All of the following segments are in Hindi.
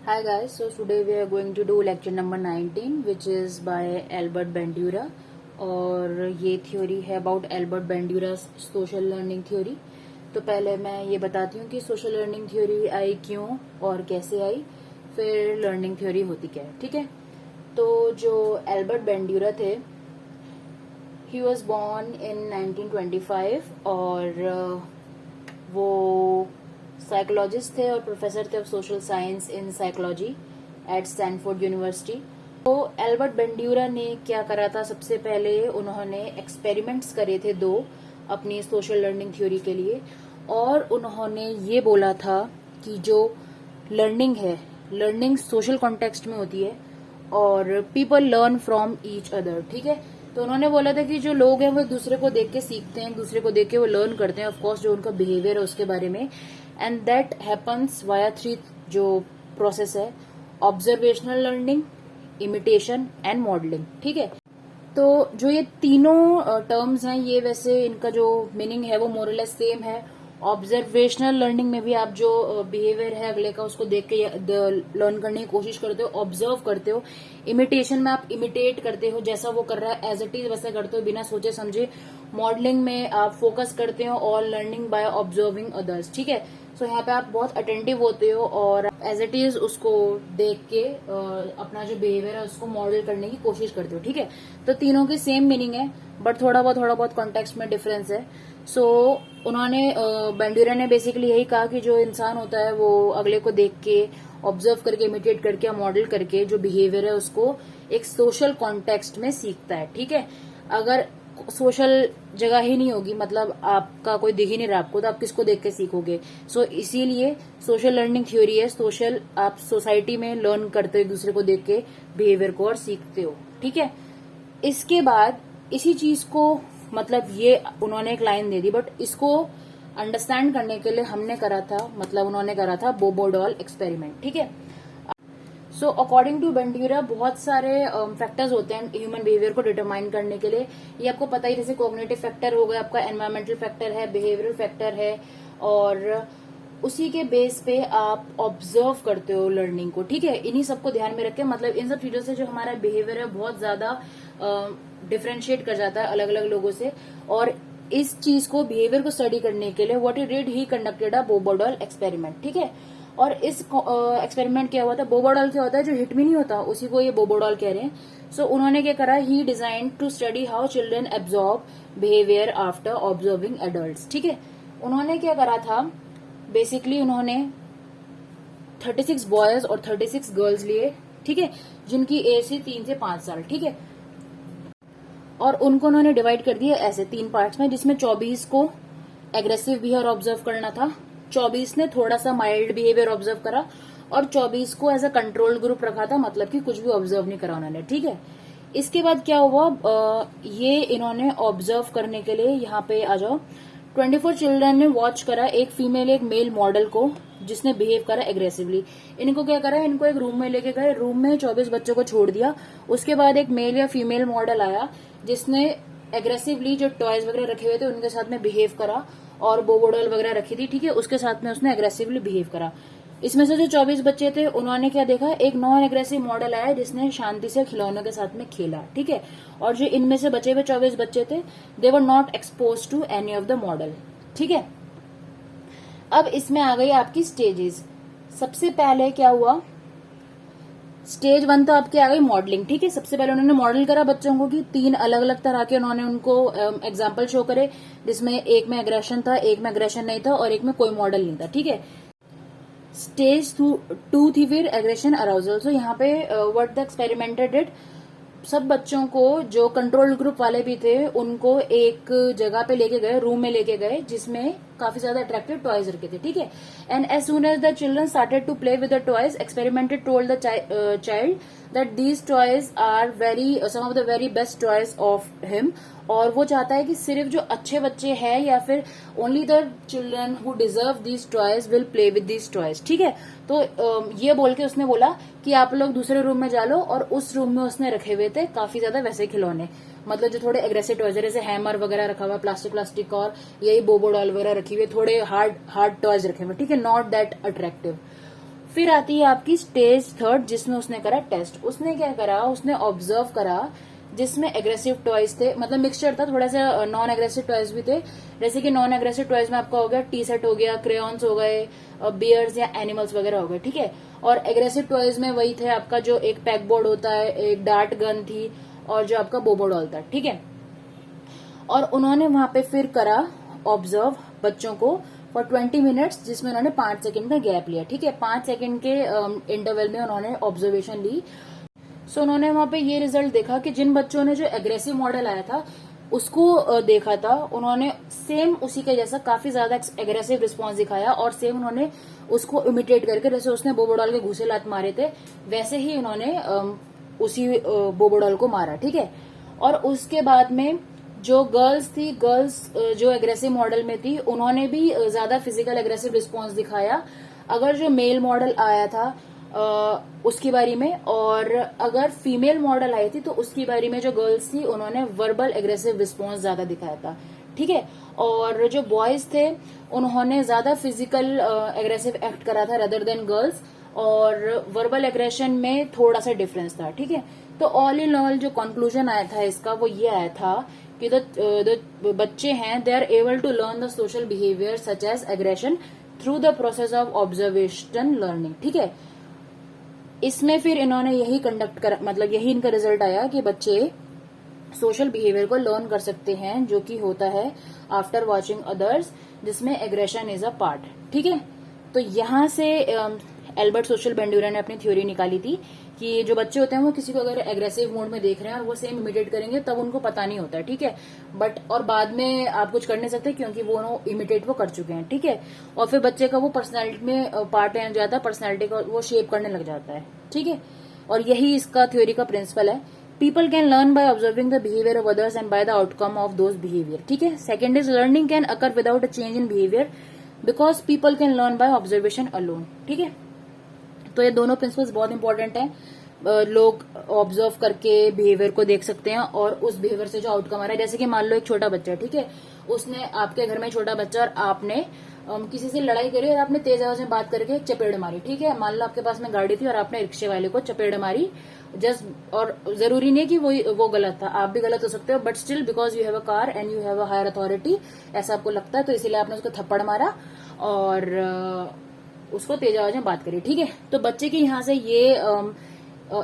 Hi guys, so today we are going to do lecture number 19 which is by Albert Bandura और ये थ्योरी है about Albert Bandura social learning theory. तो पहले मैं ये बताती हूँ कि सोशल लर्निंग थ्योरी आई क्यों और कैसे आई, फिर लर्निंग थ्योरी होती क्या है। ठीक है, तो जो एल्बर्ट बेंड्यूरा थे, ही वॉज बॉर्न इन 1925 और वो साइकोलॉजिस्ट थे और प्रोफेसर थे of social science in psychology at Stanford University. तो एल्बर्ट बेंड्यूरा ने क्या करा था, सबसे पहले उन्होंने एक्सपेरिमेंट्स करे थे दो अपनी सोशल लर्निंग थ्योरी के लिए, और उन्होंने ये बोला था कि जो लर्निंग है, लर्निंग सोशल कॉन्टेक्स्ट में होती है और people learn from each other. ठीक है, तो उन्होंने बोला था कि जो लोग हैं वो एक दूसरे को देख के सीखते हैं, एक दूसरे को देख के वो लर्न करते हैं, ऑफकोर्स जो उनका बिहेवियर है उसके बारे में, and that happens via three जो प्रोसेस है, observational learning, imitation and modelling. ठीक है, तो जो ये तीनों टर्म्स हैं, ये वैसे इनका जो मीनिंग है वो मोरलेस सेम है। ऑब्जर्वेशनल लर्निंग में भी आप जो बिहेवियर है अगले का उसको देख के लर्न करने की कोशिश करते हो, ऑब्जर्व करते हो। इमिटेशन में आप इमिटेट करते हो, जैसा वो कर रहा है एज इट इज वैसा करते हो बिना सोचे समझे। मॉडलिंग में आप फोकस करते हो और लर्निंग बाय ऑब्जर्विंग अदर्स। ठीक है, सो यहाँ पे आप बहुत अटेंटिव होते हो और एज इट इज उसको देख के अपना जो बिहेवियर है उसको मॉडल करने की कोशिश करते हो। ठीक है, तो तीनों की सेम मीनिंग है बट थोड़ा बहुत कॉन्टेक्स्ट में डिफरेंस है। सो उन्होंने बेंड्यूरा ने बेसिकली यही कहा कि जो इंसान होता है वो अगले को देख के, ऑब्जर्व करके, इमिटेट करके, मॉडल करके जो बिहेवियर है उसको एक सोशल कॉन्टेक्स्ट में सीखता है। ठीक है, अगर सोशल जगह ही नहीं होगी, मतलब आपका कोई दिख ही नहीं रहा आपको, तो आप किसको देख के सीखोगे। सो इसीलिए सोशल लर्निंग थ्योरी है, सोशल आप सोसाइटी में लर्न करते हो एक दूसरे को देख के बिहेवियर को और सीखते हो। ठीक है, इसके बाद इसी चीज को, मतलब ये उन्होंने एक लाइन दे दी बट इसको अंडरस्टैंड करने के लिए हमने करा था, मतलब उन्होंने करा था बोबोडॉल एक्सपेरिमेंट। ठीक है, सो अकॉर्डिंग टू बेंड्यूरा बहुत सारे फैक्टर्स होते हैं ह्यूमन बिहेवियर को डिटरमाइन करने के लिए। ये आपको पता ही, जैसे कॉग्निटिव फैक्टर हो गया आपका, एनवायरमेंटल फैक्टर है, बिहेवियरल फैक्टर है, और उसी के बेस पे आप ऑब्जर्व करते हो लर्निंग को। ठीक है, इन्हीं सबको ध्यान में रखें, मतलब इन सब चीजों से जो हमारा बिहेवियर है बहुत ज्यादा डिफ्रेंशिएट कर जाता है अलग अलग लोगों से। और इस चीज को, बिहेवियर को स्टडी करने के लिए what he did, he conducted a Bobo doll experiment. ठीक है, और इस एक्सपेरिमेंट क्या हुआ था, बोबोडॉल क्या होता है, जो हिट में नहीं होता उसी को ये बोबोडॉल कह रहे हैं। सो उन्होंने क्या करा, he design to study how children absorb behaviour after observing adults. ठीक है, उन्होंने क्या करा था, बेसिकली उन्होंने 36 बॉयज और 36 गर्ल्स लिए। ठीक है, जिनकी एज थी 3 से 5 साल। ठीक है, और उनको उन्होंने डिवाइड कर दिया ऐसे 3 पार्ट्स में, जिसमें 24 को एग्रेसिव बिहेवियर ऑब्जर्व करना था, 24 ने थोड़ा सा माइल्ड बिहेवियर ऑब्जर्व करा, और 24 को एज अ कंट्रोल ग्रुप रखा था, मतलब कि कुछ भी ऑब्जर्व नहीं करा उन्होंने। ठीक है, इसके बाद क्या हुआ, ये इन्होंने ऑब्जर्व करने के लिए, यहाँ पे आ जाओ, 24 चिल्ड्रन ने वॉच करा एक फीमेल एक मेल मॉडल को जिसने बिहेव करा एग्रेसिवली। इनको क्या करा, इनको एक रूम में लेके गए, रूम में 24 बच्चों को छोड़ दिया। उसके बाद एक मेल या फीमेल मॉडल आया जिसने एग्रेसिवली जो टॉयज वगैरह रखे हुए थे उनके साथ में बिहेव करा, और बोबोडॉल वगैरह रखी थी। ठीक है, उसके साथ में उसने एग्रेसिवली बिहेव करा। इसमें से जो 24 बच्चे थे उन्होंने क्या देखा, एक नॉन एग्रेसिव मॉडल आया जिसने शांति से खिलौनों के साथ में खेला। ठीक है, और जो इनमें से बचे हुए 24 बच्चे थे, they were not expose to any of the model. ठीक है, अब इसमें आ गई आपकी स्टेजेस। सबसे पहले क्या हुआ, स्टेज 1 तो आपकी आ गई मॉडलिंग। ठीक है, सबसे पहले उन्होंने मॉडल करा बच्चों को कि 3 अलग अलग तरह के उन्होंने उनको एग्जाम्पल शो करे, जिसमें एक में एग्रेशन था, एक में एग्रेशन नहीं था, और एक में कोई मॉडल नहीं था। ठीक है, स्टेज 2 थी फिर एग्रेशन अराउजल। सो यहाँ पे व्हाट द एक्सपेरिमेंटर डिड, सब बच्चों को, जो कंट्रोल ग्रुप वाले भी थे, उनको एक जगह पे लेके गए, रूम में लेके गए जिसमें काफी ज्यादा अट्रैक्टिव टॉयज रखे थे। ठीक है, and as soon as the children started to play with the toys, experimenter told the child that these toys are some of the very best toys of him. और वो चाहता है कि सिर्फ जो अच्छे बच्चे हैं या फिर only the children who deserve these toys will play with these toys. ठीक है, तो ये बोल के उसने बोला कि आप लोग दूसरे रूम में जा लो, और उस रूम में उसने रखे हुए थे काफी ज्यादा वैसे खिलौने, मतलब जो थोड़े एग्रेसिव टॉयज, जैसे हैमर वगैरह रखा हुआ, प्लास्टिक, और यही बोबोडॉल वगैरह रखी हुई, थोड़े हार्ड टॉयज रखे हुए। ठीक है, नॉट दैट अट्रैक्टिव। फिर आती है आपकी स्टेज थर्ड, जिसमें उसने करा टेस्ट। उसने क्या करा, उसने ऑब्जर्व करा जिसमें एग्रेसिव टॉयज थे, मतलब मिक्सचर था, थोड़ा सा नॉन एग्रेसिव टॉयज भी थे। जैसे कि नॉन एग्रेसिव टॉयज में आपका हो गया टी सेट हो गया, क्रेयॉन्स हो गए, बियर्स या एनिमल्स वगैरह हो गए, ठीक है। और एग्रेसिव टॉयज में वही थे आपका जो एक पैक बोर्ड होता है, एक डार्ट गन थी, और जो आपका बोबो डॉल था, ठीक है। और उन्होंने वहां पे फिर करा ऑब्जर्व बच्चों को फॉर 20 मिनट्स, जिसमें उन्होंने 5 सेकंड का गैप लिया, ठीक है। 5 सेकंड के इंटरवल में उन्होंने ऑब्जर्वेशन ली। सो उन्होंने वहां पे ये रिजल्ट देखा कि जिन बच्चों ने जो एग्रेसिव मॉडल आया था उसको देखा था, उन्होंने सेम उसी के जैसा काफी ज्यादा एग्रेसिव रिस्पॉन्स दिखाया, और सेम उन्होंने उसको इमिटेट करके, जैसे उसने बोबोडॉल के घूसे लात मारे थे वैसे ही उन्होंने उसी बोबोडॉल को मारा, ठीक है। और उसके बाद में जो गर्ल्स थी, गर्ल्स जो एग्रेसिव मॉडल में थी, उन्होंने भी ज्यादा फिजिकल एग्रेसिव रिस्पॉन्स दिखाया अगर जो मेल मॉडल आया था उसकी बारी में, और अगर फीमेल मॉडल आई थी तो उसकी बारी में जो गर्ल्स थी उन्होंने वर्बल एग्रेसिव रिस्पॉन्स ज्यादा दिखाया था, ठीक है। और जो बॉयज थे उन्होंने ज्यादा फिजिकल एग्रेसिव एक्ट करा था रदर देन गर्ल्स, और वर्बल एग्रेशन में थोड़ा सा डिफरेंस था, ठीक है। तो ऑल इन ऑल जो कंक्लूजन आया था इसका वो ये आया था कि जो बच्चे हैं they are able to learn the social behaviour such as aggression through the process of observation learning, ठीक है। इसमें फिर इन्होंने यही कंडक्ट कर, मतलब यही इनका रिजल्ट आया कि बच्चे सोशल बिहेवियर को लर्न कर सकते हैं, जो कि होता है आफ्टर वॉचिंग अदर्स, जिसमें एग्रेशन इज अ पार्ट, ठीक है। तो यहां से एल्बर्ट सोशल बेंड्यूरा ने अपनी थ्योरी निकाली थी कि जो बच्चे होते हैं वो किसी को अगर एग्रेसिव मोड में देख रहे हैं और वो सेम इमिटेट करेंगे तब उनको पता नहीं होता है, ठीक है। बट और बाद में आप कुछ कर नहीं सकते क्योंकि वो इमिटेट वो कर चुके हैं, ठीक है। और फिर बच्चे का वो पर्सनैलिटी में पार्ट आ जाता है, पर्सनैलिटी का वो शेप करने लग जाता है, ठीक है। और यही इसका थ्योरी का प्रिंसिपल है। People can learn by observing the behaviour of others and by the outcome of those behaviour, ठीक है। Second is learning can occur without a change in behaviour because people can learn by observation alone, ठीक है। तो ये दोनों प्रिंसिपल्स बहुत इंपॉर्टेंट हैं। लोग ऑब्जर्व करके बिहेवियर को देख सकते हैं और उस बिहेवियर से जो आउटकम आ रहा है, जैसे कि मान लो एक छोटा बच्चा है, ठीक है, उसने आपके घर में छोटा बच्चा और आपने किसी से लड़ाई करी और आपने तेज आवाज में बात करके चपेड़ मारी, ठीक है। मान लो आपके पास में गाड़ी थी और आपने रिक्शे वाले को चपेड़ मारी, जस्ट, और जरूरी नहीं कि वो गलत था, आप भी गलत हो सकते हो, but still because you have a car and you have a higher authority, ऐसा आपको लगता है, तो इसीलिए आपने उसको थप्पड़ मारा और उसको तेज आवाज में बात करी, ठीक है। तो बच्चे के यहाँ से ये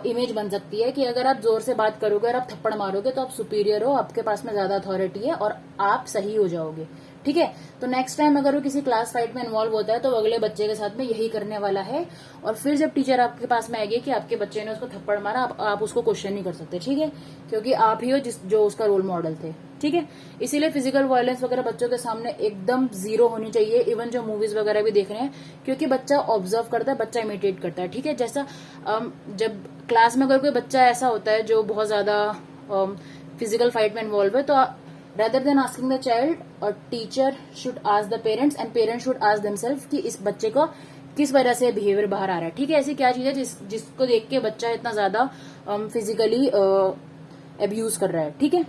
इमेज बन सकती है कि अगर आप जोर से बात करोगे और आप थप्पड़ मारोगे तो आप सुपीरियर हो, आपके पास में ज्यादा अथॉरिटी है और आप सही हो जाओगे, ठीक है। तो नेक्स्ट टाइम अगर वो किसी क्लास फाइट में इन्वॉल्व होता है तो अगले बच्चे के साथ में यही करने वाला है, और फिर जब टीचर आपके पास में आएगी कि आपके बच्चे ने उसको थप्पड़ मारा, आप उसको क्वेश्चन नहीं कर सकते, ठीक है, क्योंकि आप ही हो जो उसका रोल मॉडल थे, ठीक है। इसीलिए फिजिकल वायलेंस वगैरह बच्चों के सामने एकदम जीरो होनी चाहिए, इवन जो मूवीज वगैरह भी देख रहे हैं, क्योंकि बच्चा ऑब्जर्व करता है, बच्चा इमिटेट करता है, ठीक है। जैसा जब क्लास में अगर कोई बच्चा ऐसा होता है जो बहुत ज्यादा फिजिकल फाइट में इन्वॉल्व है, तो rather than asking the child, a teacher should ask the parents and parents should ask themselves कि इस बच्चे को किस वजह से बिहेवियर बाहर आ रहा है, ठीक है। ऐसी क्या चीज है जिसको देख के बच्चा इतना ज्यादा फिजिकली अब्यूज कर रहा है, ठीक है।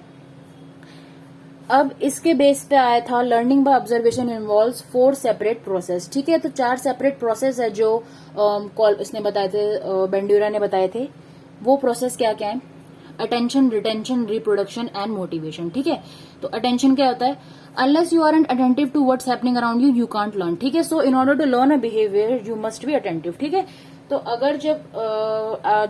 अब इसके बेस पे आया था learning by observation involves 4 separate process, ठीक है। तो 4 सेपरेट प्रोसेस है जो इसने बताए थे, बेंड्यूरा ने बताए थे। वो प्रोसेस क्या क्या है? Attention, retention, reproduction and motivation, ठीक है। तो अटेंशन क्या होता है? Unless you are and attentive to what's happening around you, you can't learn, ठीक है। So in order to learn a behaviour you must be attentive, ठीक है। तो अगर जब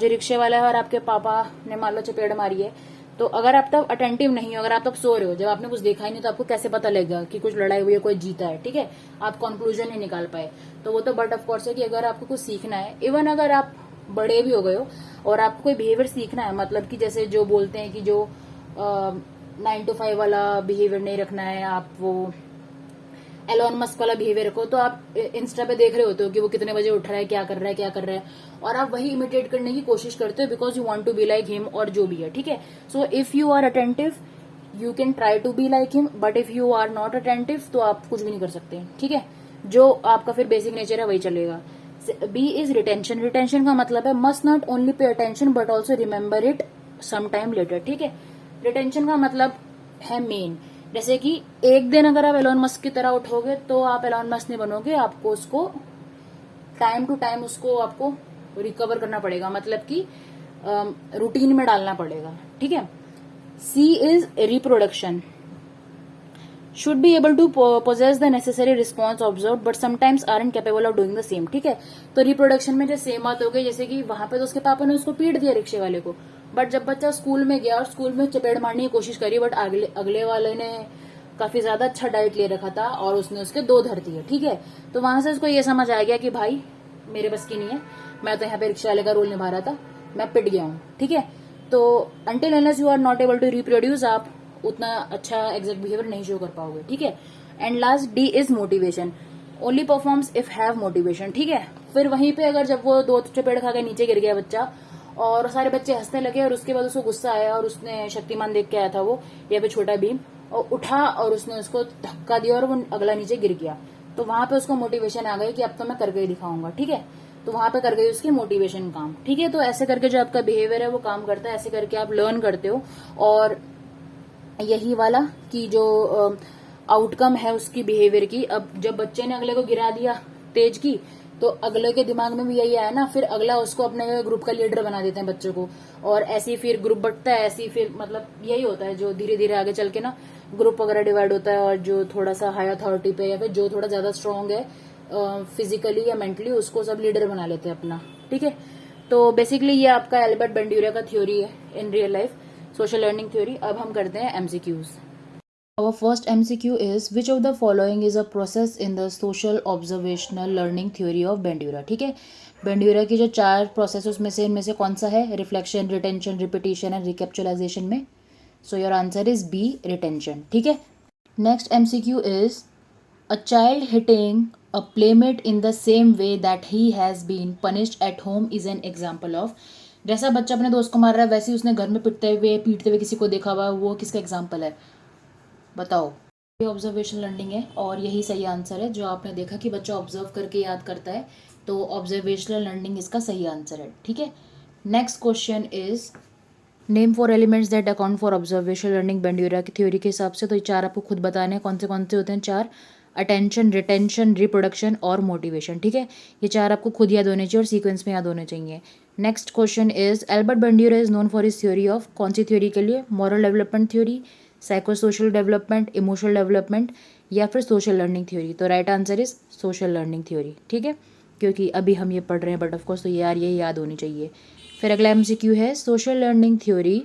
जो रिक्शे वाला है और आपके पापा ने मान लो चपेड़ मारी है, तो अगर आप तब अटेंटिव नहीं हो, अगर आप तब सो रहे हो, जब आपने कुछ देखा ही नहीं, तो आपको कैसे पता लगेगा कि कुछ लड़ाई हुई है, कोई जीता है, ठीक है। आप कंक्लूजन नहीं निकाल पाए। तो वो तो बट ऑफ कोर्स है कि अगर आपको कुछ सीखना है, इवन अगर आप बड़े भी हो गए हो और आपको कोई बिहेवियर सीखना है, मतलब कि जैसे जो बोलते हैं कि जो 9 to 5 वाला बिहेवियर नहीं रखना है, आप वो एलोन मस्क वाला बिहेवियर रखो, तो आप इंस्टा पे देख रहे होते हो कि वो कितने बजे उठ रहा है, क्या कर रहा है, क्या कर रहा है, और आप वही इमिटेट करने की कोशिश करते हो because you want to be like him, और जो भी है, ठीक है। So if you are attentive you can try to be like him, but if you are not attentive तो आप कुछ भी नहीं कर सकते, ठीक है। जो आपका फिर बेसिक नेचर है वही चलेगा। B is retention. रिटेंशन का मतलब है must not only pay attention but also remember it some time later, ठीक है। रिटेंशन का मतलब है मेन, जैसे कि एक दिन अगर आप एलोन मस्क की तरह उठोगे तो आप एलोन मस्क नहीं बनोगे, आपको उसको टाइम टू टाइम उसको आपको रिकवर करना पड़ेगा, मतलब कि रूटीन में डालना पड़ेगा, ठीक है। C is reproduction, should be able to possess the necessary response observed but sometimes aren't capable of doing the same, ठीक है। तो रिप्रोडक्शन में जो सेम बात हो गई, जैसे कि वहां पे तो उसके पापा ने उसको पीट दिया रिक्शे वाले को, बट जब बच्चा स्कूल में गया और स्कूल में चपेट मारने की कोशिश करी, बट अगले वाले ने काफी ज्यादा अच्छा डाइट ले रखा था और उसने उसके 2 धर दिए, ठीक है। तो वहां से उसको ये समझ आ गया कि भाई मेरे बस की नहीं है, मैं तो यहाँ पे रिक्शा वाले का रोल निभा रहा था, मैं पिट गया हूँ, ठीक है। तो until unless you are not able to reproduce, आप उतना अच्छा एग्जैक्ट बिहेवियर नहीं शो कर पाओगे, ठीक है। And last D is motivation, only performs if have motivation, ठीक है। फिर वहीं पे अगर जब वो 2 चपेट खा के नीचे गिर गया बच्चा और सारे बच्चे हंसने लगे और उसके बाद उसको गुस्सा आया और उसने शक्तिमान देख के आया था वो, या फिर छोटा भीम, और उठा और उसने उसको धक्का दिया और वो अगला नीचे गिर गया, तो वहां पे उसको मोटिवेशन आ गई कि अब तो मैं करके ही दिखाऊंगा, ठीक है। तो वहां पे कर गई उसकी मोटिवेशन काम, ठीक है। तो ऐसे करके जो आपका बिहेवियर है वो काम करता है, ऐसे करके आप लर्न करते हो। और यही वाला कि जो आउटकम है उसकी बिहेवियर की, अब जब बच्चे ने अगले को गिरा दिया तेज की, तो अगले के दिमाग में भी यही आया ना, फिर अगला उसको अपने ग्रुप का लीडर बना देते हैं बच्चों को, और ऐसे ही फिर ग्रुप बढ़ता है, ऐसे ही फिर मतलब यही होता है जो धीरे धीरे आगे चल के ना ग्रुप वगैरह डिवाइड होता है, और जो थोड़ा सा हाई अथॉरिटी पे या फिर जो थोड़ा ज्यादा स्ट्रांग है फिजिकली या मेंटली, उसको सब लीडर बना लेते हैं अपना, ठीक है। तो बेसिकली ये आपका एल्बर्ट बेंड्यूरा का थ्योरी है in real life, social learning theory. अब हम करते हैं MCQs. Our first MCQ is which of the following is a process in the social observational learning theory of Bandura, ठीक है। बेंड्यूरा की जो 4 प्रोसेस उसमें से इनमें से कौन सा है, reflection, retention, repetition and recapitulation में। So your answer is B, retention, ठीक है। Next MCQ is a child hitting a playmate in the same way that he has been punished at home is an example of, जैसा बच्चा अपने दोस्त को मार रहा है वैसे ही उसने घर में पीटते हुए किसी को देखा हुआ, वो किसका एग्जाम्पल है, बताओ। ये ऑब्जर्वेशन लर्निंग है और यही सही आंसर है। जो आपने देखा कि बच्चा ऑब्जर्व करके याद करता है, तो ऑब्जर्वेशनल लर्निंग इसका सही आंसर है, ठीक है। Next question is name 4 elements that account for observational learning Bandura की थ्योरी के हिसाब से। तो ये 4 आपको खुद बताने हैं कौन से होते हैं 4, अटेंशन, रिटेंशन, रिप्रोडक्शन और मोटिवेशन, ठीक है। ये 4 आपको खुद याद होने चाहिए और सीक्वेंस में याद होने चाहिए। Next question is Albert Bandura is known for his theory of, कौन सी थ्योरी के लिए, moral development theory, psycho social development, emotional development या फिर सोशल लर्निंग थ्योरी। तो right answer is social learning theory, ठीक है, क्योंकि अभी हम ये पढ़ रहे हैं, बट ऑफकोर्स तो ये याद होनी चाहिए। फिर अगला MCQ है social learning theory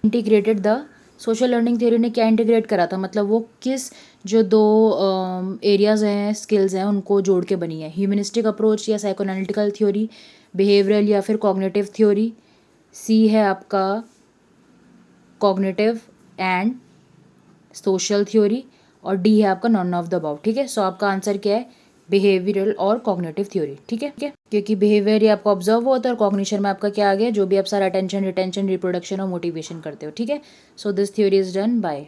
integrated the, social learning theory ने क्या इंटीग्रेट करा था, मतलब वो किस जो 2 एरियाज हैं, स्किल्स हैं, उनको जोड़ के बनी है, ह्यूमनिस्टिक अप्रोच या साइकोएनालिटिकल थ्योरी, बिहेवियरल या फिर कॉग्निटिव थ्योरी। सी है आपका कॉग्निटिव एंड सोशल थ्योरी, और डी है आपका नॉन ऑफ द अबाउट, ठीक है। सो आपका आंसर क्या है, बिहेवियरल और कॉग्निटिव थ्योरी, ठीक है, क्योंकि बिहेवियर ये आपको ऑब्जर्व होता है और कॉग्निशन में आपका क्या आ गया, जो भी आप सारा अटेंशन, रिटेंशन, रिप्रोडक्शन और मोटिवेशन करते हो, ठीक है। So this theory is done by